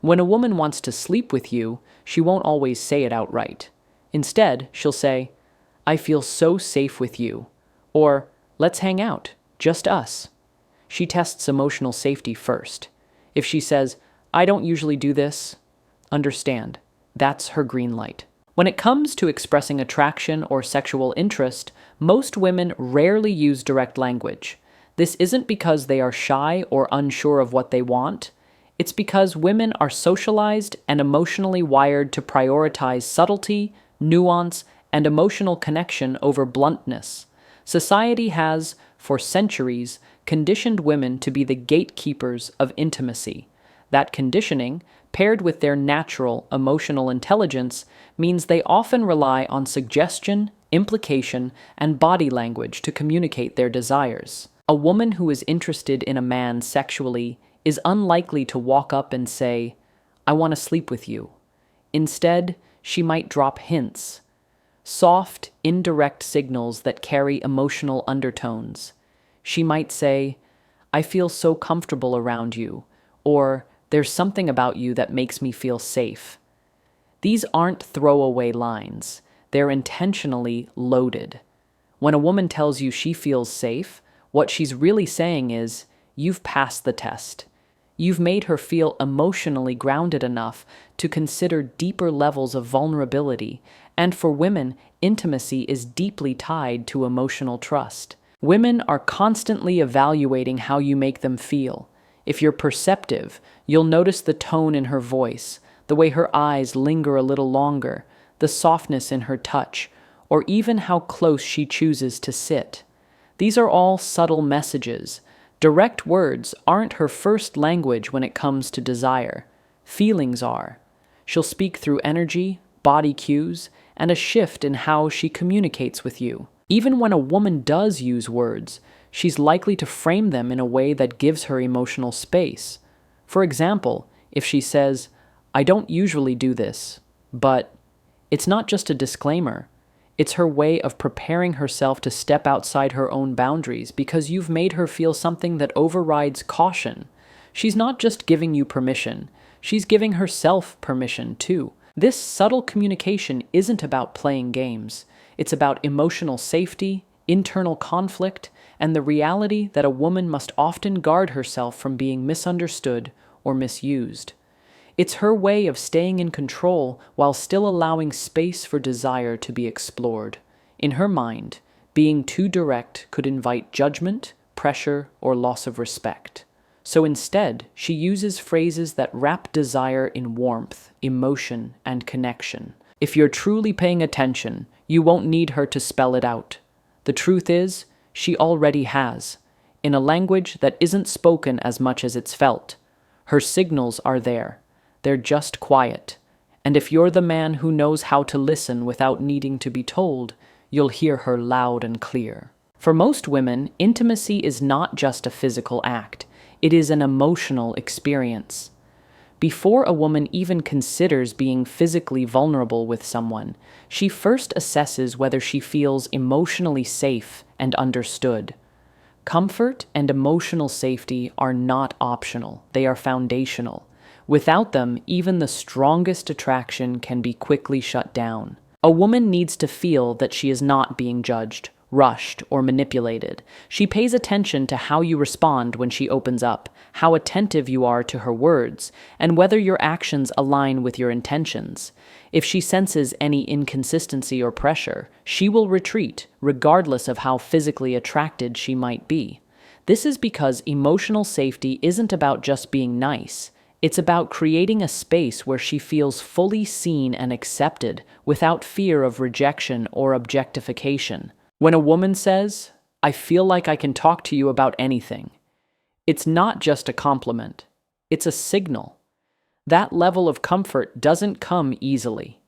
When a woman wants to sleep with you, she won't always say it outright. Instead, she'll say, "I feel so safe with you," or "Let's hang out, just us." She tests emotional safety first. If she says, "I don't usually do this," understand, that's her green light. When it comes to expressing attraction or sexual interest, most women rarely use direct language. This isn't because they are shy or unsure of what they want. It's because women are socialized and emotionally wired to prioritize subtlety, nuance, and emotional connection over bluntness. Society has, for centuries, conditioned women to be the gatekeepers of intimacy. That conditioning, paired with their natural emotional intelligence, means they often rely on suggestion, implication, and body language to communicate their desires. A woman who is interested in a man sexually is unlikely to walk up and say, "I want to sleep with you." Instead, she might drop hints, soft, indirect signals that carry emotional undertones. She might say, "I feel so comfortable around you," or "There's something about you that makes me feel safe." These aren't throwaway lines. They're intentionally loaded. When a woman tells you she feels safe, what she's really saying is, you've passed the test. You've made her feel emotionally grounded enough to consider deeper levels of vulnerability, and for women, intimacy is deeply tied to emotional trust. Women are constantly evaluating how you make them feel. If you're perceptive, you'll notice the tone in her voice, the way her eyes linger a little longer, the softness in her touch, or even how close she chooses to sit. These are all subtle messages. Direct words aren't her first language when it comes to desire. Feelings are. She'll speak through energy, body cues, and a shift in how she communicates with you. Even when a woman does use words, she's likely to frame them in a way that gives her emotional space. For example, if she says, "I don't usually do this," but it's not just a disclaimer. It's her way of preparing herself to step outside her own boundaries because you've made her feel something that overrides caution. She's not just giving you permission, she's giving herself permission too. This subtle communication isn't about playing games. It's about emotional safety, internal conflict, and the reality that a woman must often guard herself from being misunderstood or misused. It's her way of staying in control while still allowing space for desire to be explored. In her mind, being too direct could invite judgment, pressure, or loss of respect. So instead, she uses phrases that wrap desire in warmth, emotion, and connection. If you're truly paying attention, you won't need her to spell it out. The truth is, she already has, in a language that isn't spoken as much as it's felt. Her signals are there. They're just quiet. And if you're the man who knows how to listen without needing to be told, you'll hear her loud and clear. For most women, intimacy is not just a physical act. It is an emotional experience. Before a woman even considers being physically vulnerable with someone, she first assesses whether she feels emotionally safe and understood. Comfort and emotional safety are not optional. They are foundational. Without them, even the strongest attraction can be quickly shut down. A woman needs to feel that she is not being judged, rushed, or manipulated. She pays attention to how you respond when she opens up, how attentive you are to her words, and whether your actions align with your intentions. If she senses any inconsistency or pressure, she will retreat, regardless of how physically attracted she might be. This is because emotional safety isn't about just being nice. It's about creating a space where she feels fully seen and accepted without fear of rejection or objectification. When a woman says, "I feel like I can talk to you about anything," it's not just a compliment. It's a signal. That level of comfort doesn't come easily.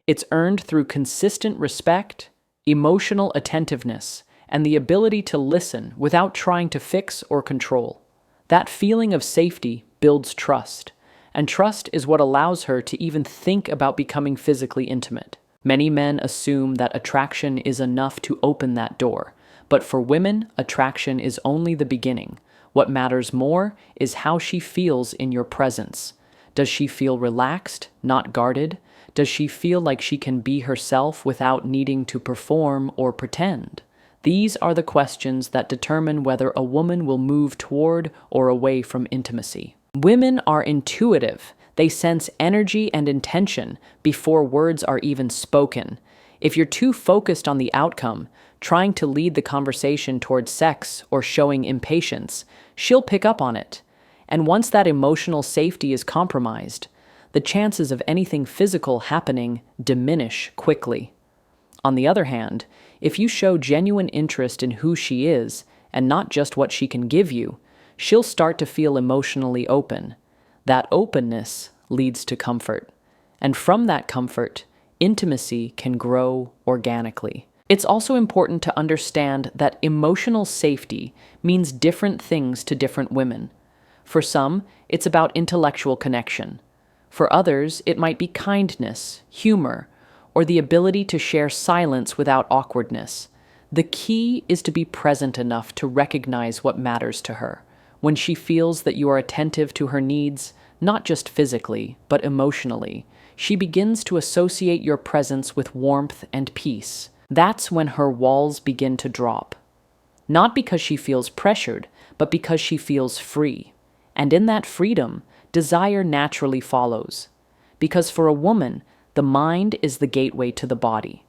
It's earned through consistent respect, emotional attentiveness, and the ability to listen without trying to fix or control. That feeling of safety builds trust, and trust is what allows her to even think about becoming physically intimate. Many men assume that attraction is enough to open that door, but for women, attraction is only the beginning. What matters more is how she feels in your presence. Does she feel relaxed, not guarded? Does she feel like she can be herself without needing to perform or pretend? These are the questions that determine whether a woman will move toward or away from intimacy. Women are intuitive. They sense energy and intention before words are even spoken. If you're too focused on the outcome, trying to lead the conversation towards sex or showing impatience, she'll pick up on it. And once that emotional safety is compromised, the chances of anything physical happening diminish quickly. On the other hand, if you show genuine interest in who she is and not just what she can give you, she'll start to feel emotionally open. That openness leads to comfort. And from that comfort, intimacy can grow organically. It's also important to understand that emotional safety means different things to different women. For some, it's about intellectual connection. For others, it might be kindness, humor, or the ability to share silence without awkwardness. The key is to be present enough to recognize what matters to her. When she feels that you are attentive to her needs, not just physically, but emotionally, she begins to associate your presence with warmth and peace. That's when her walls begin to drop. Not because she feels pressured, but because she feels free. And in that freedom, desire naturally follows. Because for a woman, the mind is the gateway to the body.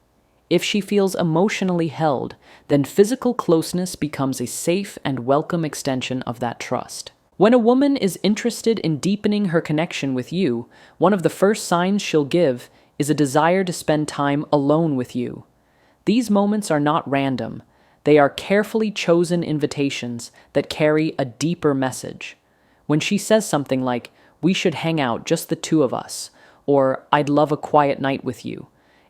If she feels emotionally held, then physical closeness becomes a safe and welcome extension of that trust. When a woman is interested in deepening her connection with you, one of the first signs she'll give is a desire to spend time alone with you. These moments are not random. They are carefully chosen invitations that carry a deeper message. When she says something like, "We should hang out, just the two of us," or "I'd love a quiet night with you,"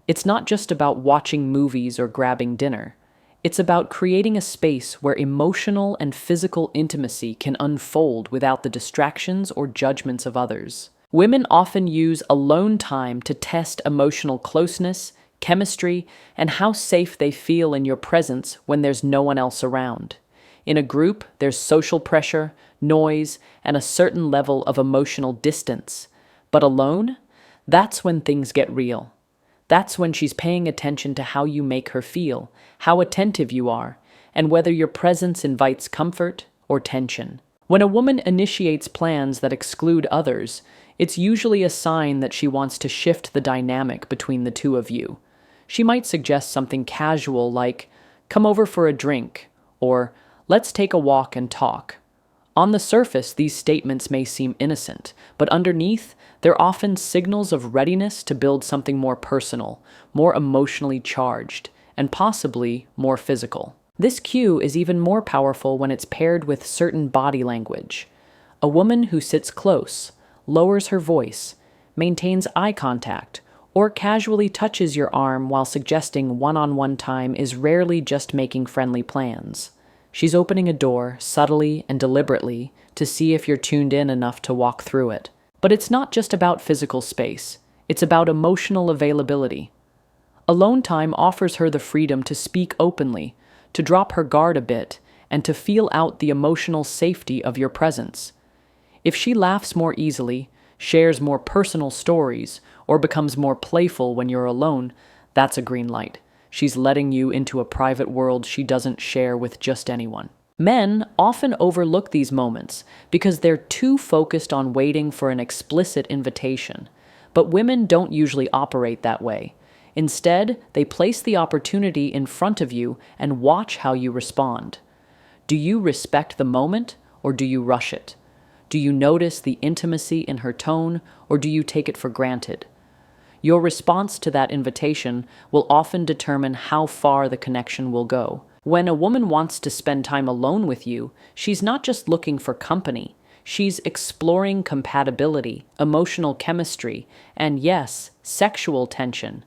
it's not just about watching movies or grabbing dinner. It's about creating a space where emotional and physical intimacy can unfold without the distractions or judgments of others. Women often use alone time to test emotional closeness, chemistry, and how safe they feel in your presence when there's no one else around. In a group, there's social pressure, noise, and a certain level of emotional distance. But alone, that's when things get real. That's when she's paying attention to how you make her feel, how attentive you are, and whether your presence invites comfort or tension. When a woman initiates plans that exclude others, it's usually a sign that she wants to shift the dynamic between the two of you. She might suggest something casual like, "Come over for a drink," or "Let's take a walk and talk." On the surface, these statements may seem innocent, but underneath, they're often signals of readiness to build something more personal, more emotionally charged, and possibly more physical. This cue is even more powerful when it's paired with certain body language. A woman who sits close, lowers her voice, maintains eye contact, or casually touches your arm while suggesting one-on-one time is rarely just making friendly plans. She's opening a door, subtly and deliberately, to see if you're tuned in enough to walk through it. But it's not just about physical space. It's about emotional availability. Alone time offers her the freedom to speak openly, to drop her guard a bit, and to feel out the emotional safety of your presence. If she laughs more easily, shares more personal stories, or becomes more playful when you're alone, that's a green light. She's letting you into a private world she doesn't share with just anyone. Men often overlook these moments because they're too focused on waiting for an explicit invitation. But women don't usually operate that way. Instead, they place the opportunity in front of you and watch how you respond. Do you respect the moment, or do you rush it? Do you notice the intimacy in her tone, or do you take it for granted? Your response to that invitation will often determine how far the connection will go. When a woman wants to spend time alone with you, she's not just looking for company. She's exploring compatibility, emotional chemistry, and yes, sexual tension.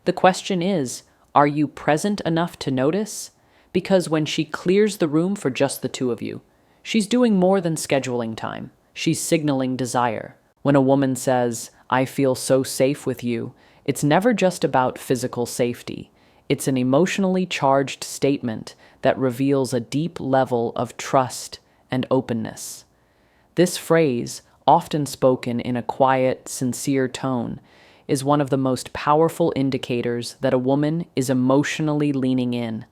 The question is, are you present enough to notice? Because when she clears the room for just the two of you, she's doing more than scheduling time. She's signaling desire. When a woman says, "I feel so safe with you," it's never just about physical safety. It's an emotionally charged statement that reveals a deep level of trust and openness. This phrase, often spoken in a quiet, sincere tone, is one of the most powerful indicators that a woman is emotionally leaning in.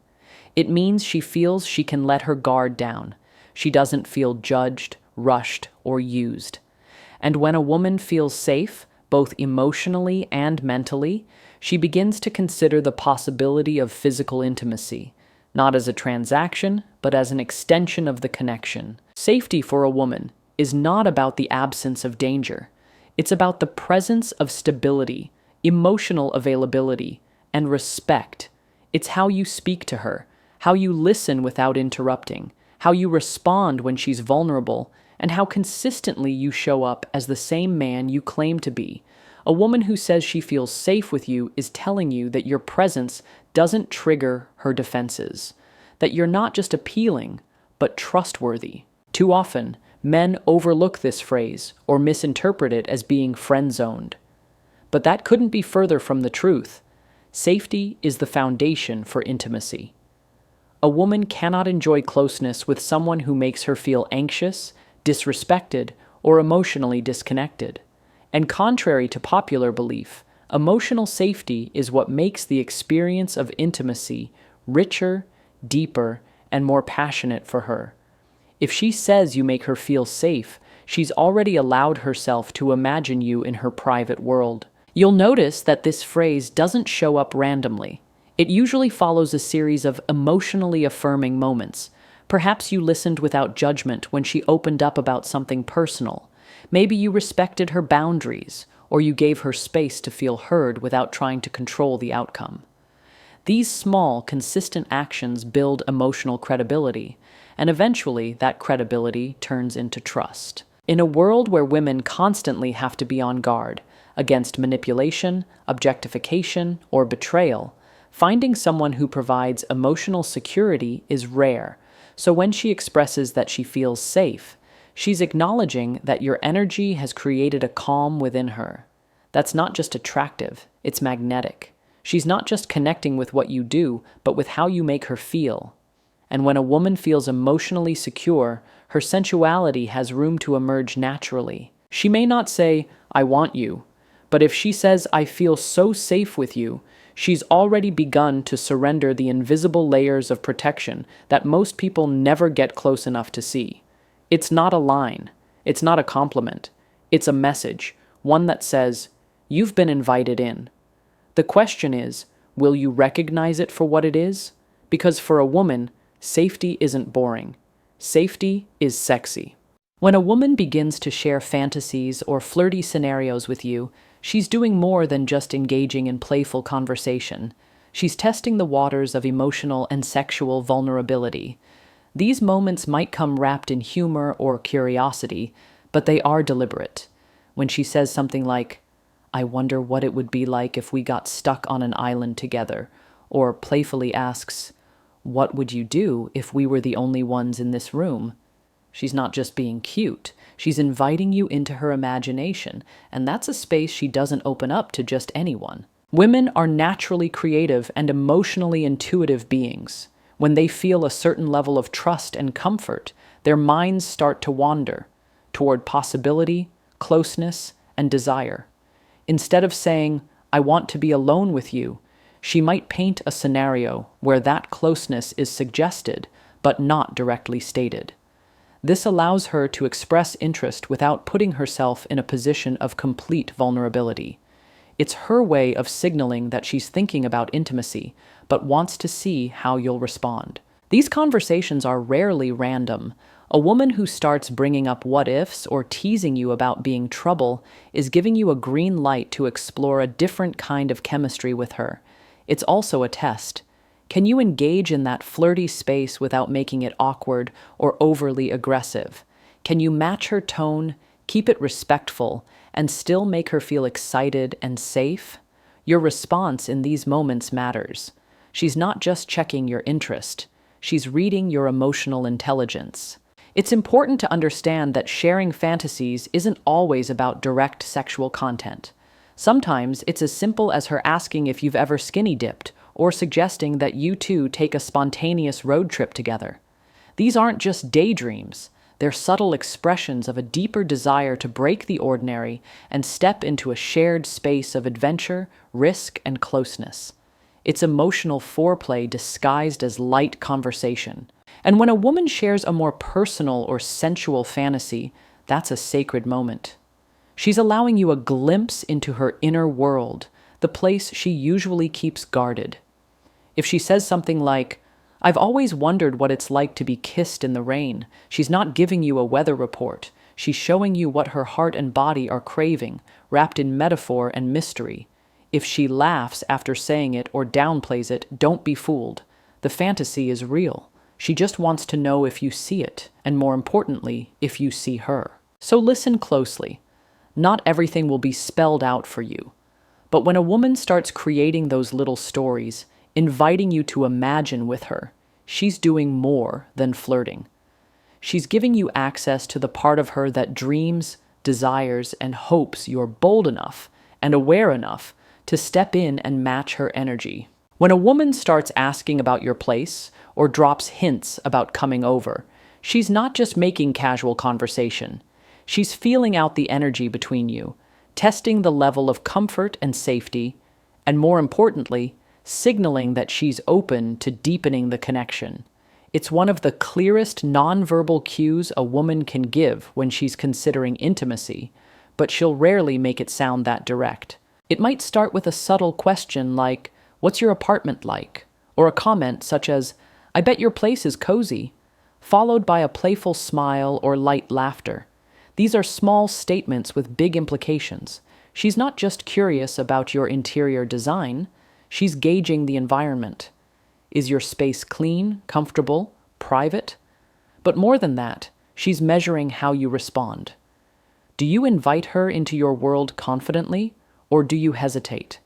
It means she feels she can let her guard down. She doesn't feel judged, rushed, or used. And when a woman feels safe, both emotionally and mentally, she begins to consider the possibility of physical intimacy, not as a transaction, but as an extension of the connection. Safety for a woman is not about the absence of danger. It's about the presence of stability, emotional availability, and respect. It's how you speak to her, how you listen without interrupting, how you respond when she's vulnerable, and how consistently you show up as the same man you claim to be. A woman who says she feels safe with you is telling you that your presence doesn't trigger her defenses, that you're not just appealing, but trustworthy. Too often, men overlook this phrase or misinterpret it as being friend-zoned. But that couldn't be further from the truth. Safety is the foundation for intimacy. A woman cannot enjoy closeness with someone who makes her feel anxious, disrespected, or emotionally disconnected. And contrary to popular belief, emotional safety is what makes the experience of intimacy richer, deeper, and more passionate for her. If she says you make her feel safe, she's already allowed herself to imagine you in her private world. You'll notice that this phrase doesn't show up randomly. It usually follows a series of emotionally affirming moments. Perhaps you listened without judgment when she opened up about something personal. Maybe you respected her boundaries, or you gave her space to feel heard without trying to control the outcome. These small, consistent actions build emotional credibility, and eventually that credibility turns into trust. In a world where women constantly have to be on guard against manipulation, objectification, or betrayal, finding someone who provides emotional security is rare. So when she expresses that she feels safe, she's acknowledging that your energy has created a calm within her. That's not just attractive, it's magnetic. She's not just connecting with what you do, but with how you make her feel. And when a woman feels emotionally secure, her sensuality has room to emerge naturally. She may not say, "I want you," but if she says, "I feel so safe with you," she's already begun to surrender the invisible layers of protection that most people never get close enough to see. It's not a line. It's not a compliment. It's a message, one that says, "You've been invited in." The question is, will you recognize it for what it is? Because for a woman, safety isn't boring. Safety is sexy. When a woman begins to share fantasies or flirty scenarios with you, she's doing more than just engaging in playful conversation. She's testing the waters of emotional and sexual vulnerability. These moments might come wrapped in humor or curiosity, but they are deliberate. When she says something like, "I wonder what it would be like if we got stuck on an island together," or playfully asks, "What would you do if we were the only ones in this room?" She's not just being cute, she's inviting you into her imagination, and that's a space she doesn't open up to just anyone. Women are naturally creative and emotionally intuitive beings. When they feel a certain level of trust and comfort, their minds start to wander toward possibility, closeness, and desire. Instead of saying, "I want to be alone with you," she might paint a scenario where that closeness is suggested, but not directly stated. This allows her to express interest without putting herself in a position of complete vulnerability. It's her way of signaling that she's thinking about intimacy, but wants to see how you'll respond. These conversations are rarely random. A woman who starts bringing up what-ifs or teasing you about being trouble is giving you a green light to explore a different kind of chemistry with her. It's also a test. Can you engage in that flirty space without making it awkward or overly aggressive? Can you match her tone, keep it respectful, and still make her feel excited and safe? Your response in these moments matters. She's not just checking your interest, she's reading your emotional intelligence. It's important to understand that sharing fantasies isn't always about direct sexual content. Sometimes it's as simple as her asking if you've ever skinny dipped, or suggesting that you two take a spontaneous road trip together. These aren't just daydreams, They're subtle expressions of a deeper desire to break the ordinary and step into a shared space of adventure, risk, and closeness. It's emotional foreplay disguised as light conversation. And when a woman shares a more personal or sensual fantasy, that's a sacred moment. She's allowing you a glimpse into her inner world, the place she usually keeps guarded. If she says something like, "I've always wondered what it's like to be kissed in the rain," she's not giving you a weather report. She's showing you what her heart and body are craving, wrapped in metaphor and mystery. If she laughs after saying it or downplays it, don't be fooled. The fantasy is real. She just wants to know if you see it, and more importantly, if you see her. So listen closely. Not everything will be spelled out for you. But when a woman starts creating those little stories, inviting you to imagine with her, she's doing more than flirting. She's giving you access to the part of her that dreams, desires, and hopes you're bold enough and aware enough to step in and match her energy. When a woman starts asking about your place or drops hints about coming over, she's not just making casual conversation. She's feeling out the energy between you, testing the level of comfort and safety, and more importantly, signaling that she's open to deepening the connection. It's one of the clearest nonverbal cues a woman can give when she's considering intimacy, but she'll rarely make it sound that direct. It might start with a subtle question like, "What's your apartment like?" Or a comment such as, "I bet your place is cozy," followed by a playful smile or light laughter. These are small statements with big implications. She's not just curious about your interior design, she's gauging the environment. Is your space clean, comfortable, private? But more than that, she's measuring how you respond. Do you invite her into your world confidently, or do you hesitate?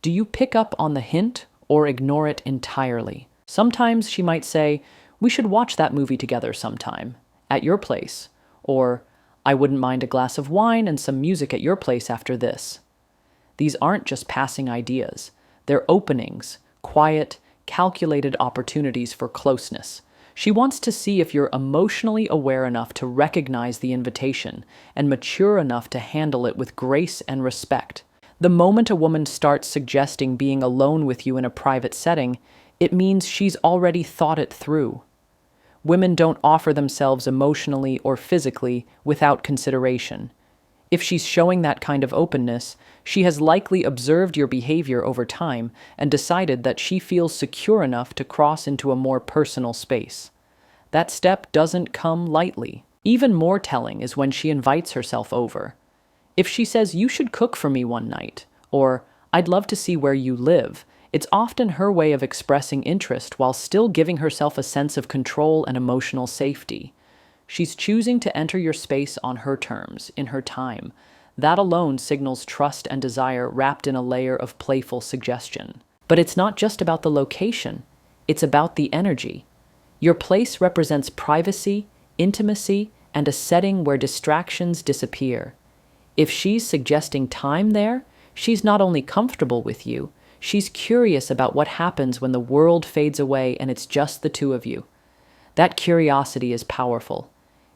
Do you pick up on the hint or ignore it entirely? Sometimes she might say, "We should watch that movie together sometime, at your place," or "I wouldn't mind a glass of wine and some music at your place after this." These aren't just passing ideas. They're openings, quiet, calculated opportunities for closeness. She wants to see if you're emotionally aware enough to recognize the invitation and mature enough to handle it with grace and respect. The moment a woman starts suggesting being alone with you in a private setting, it means she's already thought it through. Women don't offer themselves emotionally or physically without consideration. If she's showing that kind of openness, she has likely observed your behavior over time and decided that she feels secure enough to cross into a more personal space. That step doesn't come lightly. Even more telling is when she invites herself over. If she says, "You should cook for me one night," or "I'd love to see where you live," it's often her way of expressing interest while still giving herself a sense of control and emotional safety. She's choosing to enter your space on her terms, in her time. That alone signals trust and desire wrapped in a layer of playful suggestion. But it's not just about the location, it's about the energy. Your place represents privacy, intimacy, and a setting where distractions disappear. If she's suggesting time there, she's not only comfortable with you, she's curious about what happens when the world fades away and it's just the two of you. That curiosity is powerful.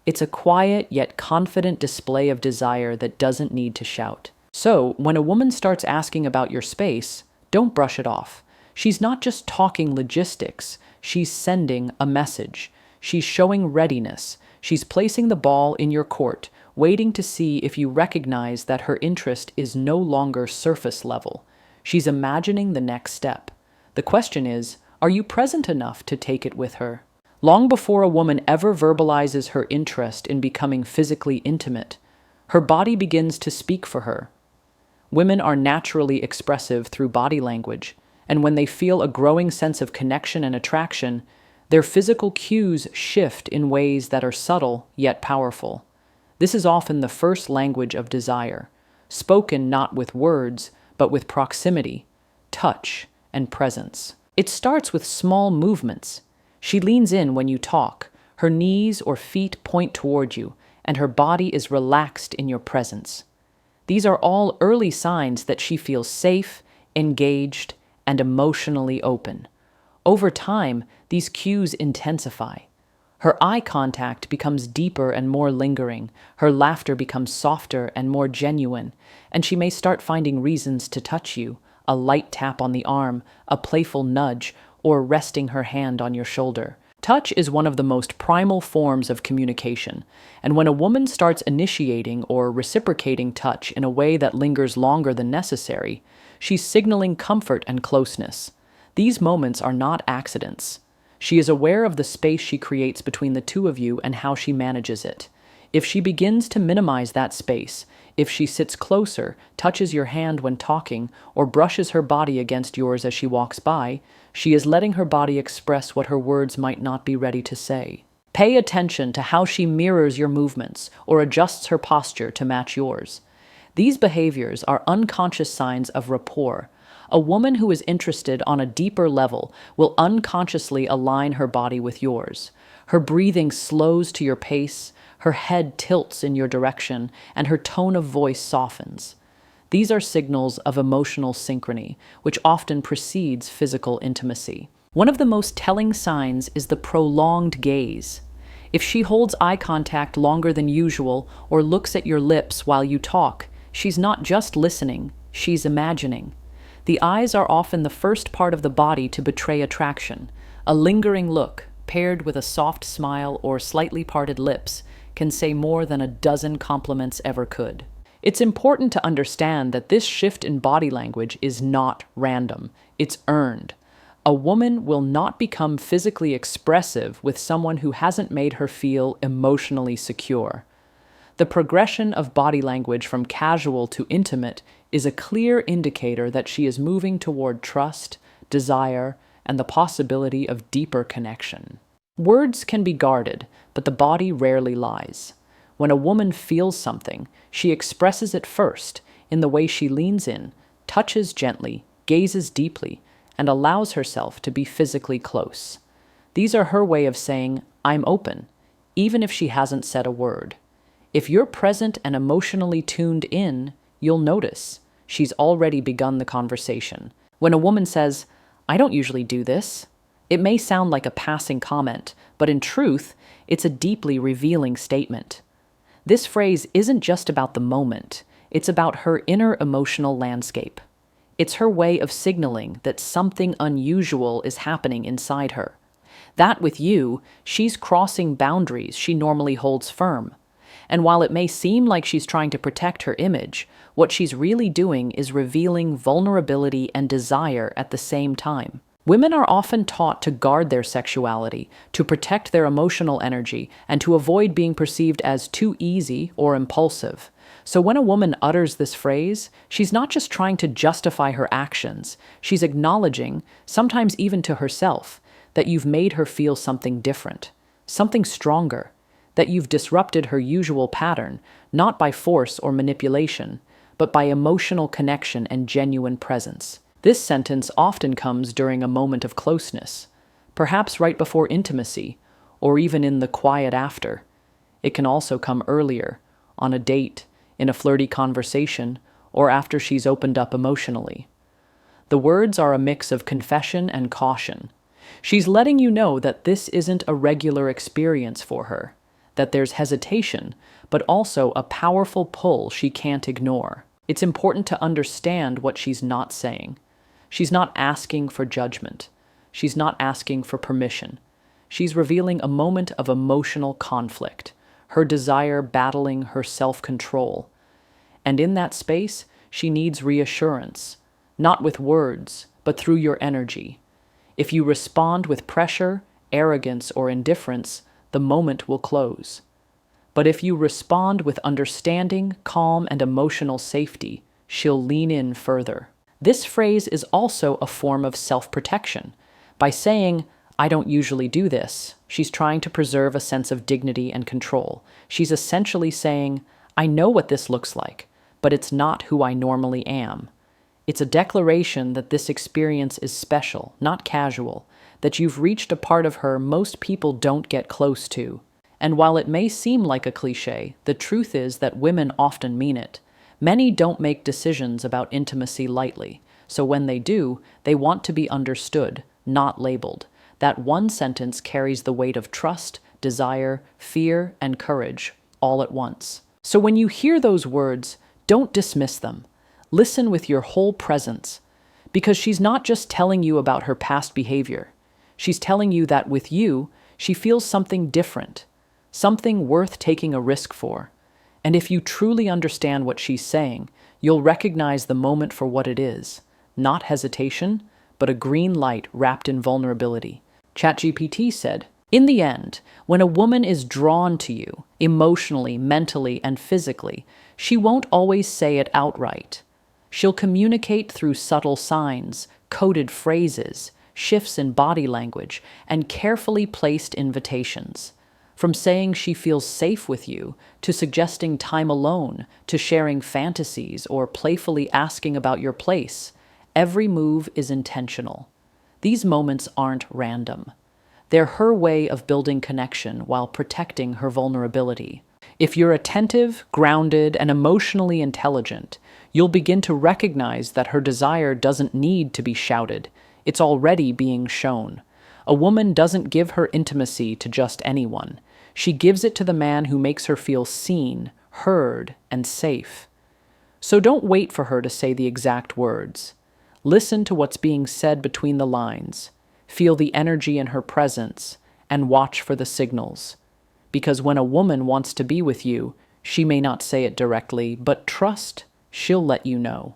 It's a quiet yet confident display of desire that doesn't need to shout. So, when a woman starts asking about your space, don't brush it off. She's not just talking logistics, she's sending a message. She's showing readiness. She's placing the ball in your court, waiting to see if you recognize that her interest is no longer surface level. She's imagining the next step. The question is, are you present enough to take it with her? Long before a woman ever verbalizes her interest in becoming physically intimate, her body begins to speak for her. Women are naturally expressive through body language, and when they feel a growing sense of connection and attraction, their physical cues shift in ways that are subtle yet powerful. This is often the first language of desire, spoken not with words, but with proximity, touch, and presence. It starts with small movements. She leans in when you talk, her knees or feet point toward you, and her body is relaxed in your presence. These are all early signs that she feels safe, engaged, and emotionally open. Over time, these cues intensify. Her eye contact becomes deeper and more lingering, her laughter becomes softer and more genuine, and she may start finding reasons to touch you, a light tap on the arm, a playful nudge, or resting her hand on your shoulder. Touch is one of the most primal forms of communication, and when a woman starts initiating or reciprocating touch in a way that lingers longer than necessary, she's signaling comfort and closeness. These moments are not accidents. She is aware of the space she creates between the two of you and how she manages it. If she begins to minimize that space, if she sits closer, touches your hand when talking, or brushes her body against yours as she walks by, she is letting her body express what her words might not be ready to say. Pay attention to how she mirrors your movements or adjusts her posture to match yours. These behaviors are unconscious signs of rapport. A woman who is interested on a deeper level will unconsciously align her body with yours. Her breathing slows to your pace, her head tilts in your direction, and her tone of voice softens. These are signals of emotional synchrony, which often precedes physical intimacy. One of the most telling signs is the prolonged gaze. If she holds eye contact longer than usual or looks at your lips while you talk, she's not just listening, she's imagining. The eyes are often the first part of the body to betray attraction. A lingering look, paired with a soft smile or slightly parted lips, can say more than a dozen compliments ever could. It's important to understand that this shift in body language is not random, it's earned. A woman will not become physically expressive with someone who hasn't made her feel emotionally secure. The progression of body language from casual to intimate is a clear indicator that she is moving toward trust, desire, and the possibility of deeper connection. Words can be guarded, but the body rarely lies. When a woman feels something, she expresses it first in the way she leans in, touches gently, gazes deeply, and allows herself to be physically close. These are her way of saying, "I'm open," even if she hasn't said a word. If you're present and emotionally tuned in, you'll notice she's already begun the conversation. When a woman says, "I don't usually do this," it may sound like a passing comment, but in truth, it's a deeply revealing statement. This phrase isn't just about the moment, it's about her inner emotional landscape. It's her way of signaling that something unusual is happening inside her. That with you, she's crossing boundaries she normally holds firm. And while it may seem like she's trying to protect her image, what she's really doing is revealing vulnerability and desire at the same time. Women are often taught to guard their sexuality, to protect their emotional energy, and to avoid being perceived as too easy or impulsive. So when a woman utters this phrase, she's not just trying to justify her actions, she's acknowledging, sometimes even to herself, that you've made her feel something different, something stronger, that you've disrupted her usual pattern, not by force or manipulation, but by emotional connection and genuine presence. This sentence often comes during a moment of closeness, perhaps right before intimacy, or even in the quiet after. It can also come earlier, on a date, in a flirty conversation, or after she's opened up emotionally. The words are a mix of confession and caution. She's letting you know that this isn't a regular experience for her, that there's hesitation, but also a powerful pull she can't ignore. It's important to understand what she's not saying. She's not asking for judgment. She's not asking for permission. She's revealing a moment of emotional conflict, her desire battling her self-control. And in that space, she needs reassurance, not with words, but through your energy. If you respond with pressure, arrogance, or indifference, the moment will close. But if you respond with understanding, calm, and emotional safety, she'll lean in further. This phrase is also a form of self-protection. By saying, "I don't usually do this," she's trying to preserve a sense of dignity and control. She's essentially saying, "I know what this looks like, but it's not who I normally am." It's a declaration that this experience is special, not casual, that you've reached a part of her most people don't get close to. And while it may seem like a cliche, the truth is that women often mean it. Many don't make decisions about intimacy lightly, so when they do, they want to be understood, not labeled. That one sentence carries the weight of trust, desire, fear, and courage all at once. So when you hear those words, don't dismiss them. Listen with your whole presence, because she's not just telling you about her past behavior. She's telling you that with you, she feels something different, something worth taking a risk for. And if you truly understand what she's saying, you'll recognize the moment for what it is, not hesitation, but a green light wrapped in vulnerability. ChatGPT said, "In the end, when a woman is drawn to you, emotionally, mentally, and physically, she won't always say it outright. She'll communicate through subtle signs, coded phrases, shifts in body language, and carefully placed invitations. From saying she feels safe with you, to suggesting time alone, to sharing fantasies, or playfully asking about your place, every move is intentional. These moments aren't random. They're her way of building connection while protecting her vulnerability. If you're attentive, grounded, and emotionally intelligent, you'll begin to recognize that her desire doesn't need to be shouted. It's already being shown. A woman doesn't give her intimacy to just anyone. She gives it to the man who makes her feel seen, heard, and safe. So don't wait for her to say the exact words. Listen to what's being said between the lines. Feel the energy in her presence, and watch for the signals. Because when a woman wants to be with you, she may not say it directly, but trust, she'll let you know.